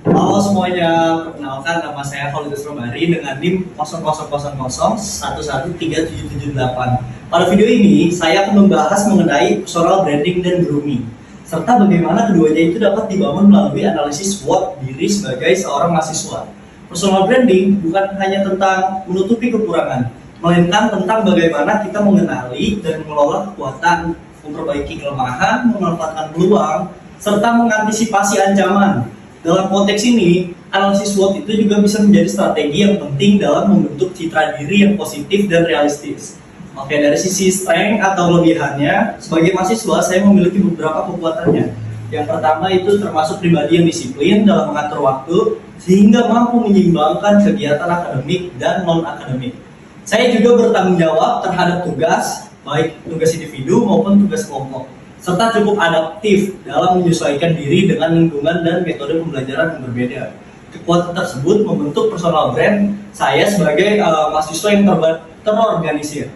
Halo semuanya, perkenalkan nama saya Khalidus Romari dengan NIM 0000113778. Pada video ini, saya akan membahas mengenai personal branding dan grooming, serta bagaimana keduanya itu dapat dibangun melalui analisis SWOT diri sebagai seorang mahasiswa. Personal branding bukan hanya tentang menutupi kekurangan, melainkan tentang bagaimana kita mengenali dan mengelola kekuatan, memperbaiki kelemahan, memanfaatkan peluang, serta mengantisipasi ancaman. Dalam konteks ini, analisis SWOT itu juga bisa menjadi strategi yang penting dalam membentuk citra diri yang positif dan realistis. Oke, dari sisi strength atau kelebihannya, sebagai mahasiswa saya memiliki beberapa kekuatannya. Yang pertama itu termasuk pribadi yang disiplin dalam mengatur waktu, sehingga mampu menyeimbangkan kegiatan akademik dan non-akademik. Saya juga bertanggung jawab terhadap tugas, baik tugas individu maupun tugas kelompok, serta cukup adaptif dalam menyesuaikan diri dengan lingkungan dan metode pembelajaran yang berbeda. Kekuatan tersebut membentuk personal brand saya sebagai mahasiswa yang terorganisir,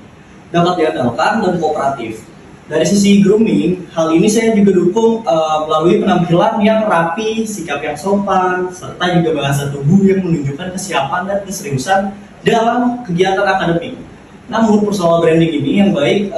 dapat diandalkan dan kooperatif. Dari sisi grooming, hal ini saya juga dukung melalui penampilan yang rapi, sikap yang sopan, serta juga bahasa tubuh yang menunjukkan kesiapan dan keseriusan dalam kegiatan akademik. Namun personal branding ini yang baik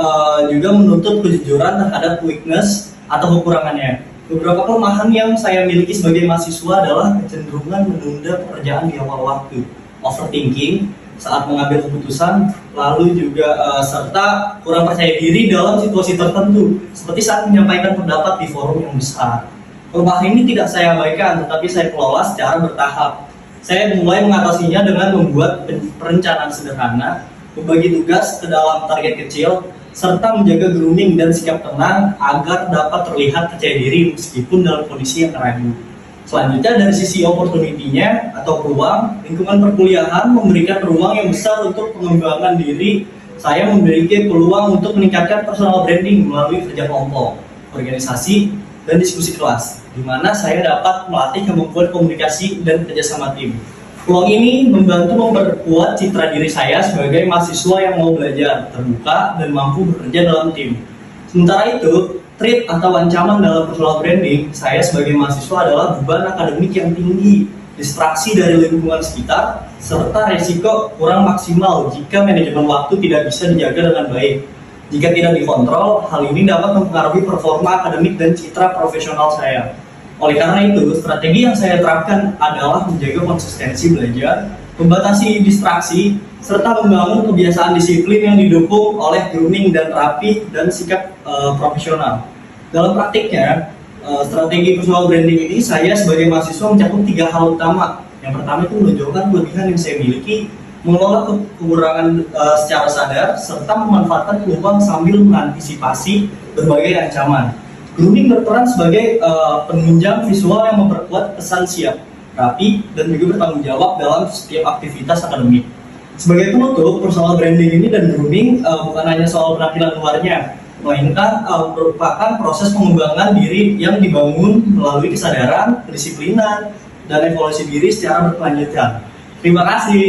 juga menuntut kejujuran terhadap weakness atau kekurangannya. Beberapa kelemahan yang saya miliki sebagai mahasiswa adalah kecenderungan menunda pekerjaan di awal waktu, overthinking saat mengambil keputusan, lalu juga serta kurang percaya diri dalam situasi tertentu, seperti saat menyampaikan pendapat di forum yang besar. Kelemahan ini tidak saya abaikan, tetapi saya kelola secara bertahap. Saya mulai mengatasinya dengan membuat perencanaan sederhana, membagi tugas ke dalam target kecil, serta menjaga grooming dan sikap tenang agar dapat terlihat percaya diri meskipun dalam kondisi yang ragu. Selanjutnya dari sisi opportunity-nya atau peluang, lingkungan perkuliahan memberikan ruang yang besar untuk pengembangan diri. Saya memiliki peluang untuk meningkatkan personal branding melalui kerja kelompok, organisasi, dan diskusi kelas, di mana saya dapat melatih kemampuan komunikasi dan kerjasama tim. Peluang ini membantu memperkuat citra diri saya sebagai mahasiswa yang mau belajar, terbuka, dan mampu bekerja dalam tim. Sementara itu, threat atau ancaman dalam personal branding saya sebagai mahasiswa adalah beban akademik yang tinggi, distraksi dari lingkungan sekitar, serta resiko kurang maksimal jika manajemen waktu tidak bisa dijaga dengan baik. Jika tidak dikontrol, hal ini dapat mempengaruhi performa akademik dan citra profesional saya. Oleh karena itu, strategi yang saya terapkan adalah menjaga konsistensi belajar, membatasi distraksi, serta membangun kebiasaan disiplin yang didukung oleh grooming dan rapi dan sikap profesional. Dalam praktiknya, strategi personal branding ini saya sebagai mahasiswa mencakup 3 hal utama. Yang pertama itu menunjukkan kelebihan yang saya miliki, mengelola kekurangan secara sadar, serta memanfaatkan peluang sambil mengantisipasi berbagai ancaman. Grooming berperan sebagai penunjang visual yang memperkuat kesan siap, rapi, dan juga bertanggung jawab dalam setiap aktivitas akademik. Sebagai penutup, personal branding ini dan grooming bukan hanya soal penampilan luarnya, melainkan merupakan proses pengembangan diri yang dibangun melalui kesadaran, kedisiplinan, dan evaluasi diri secara berkelanjutan. Terima kasih.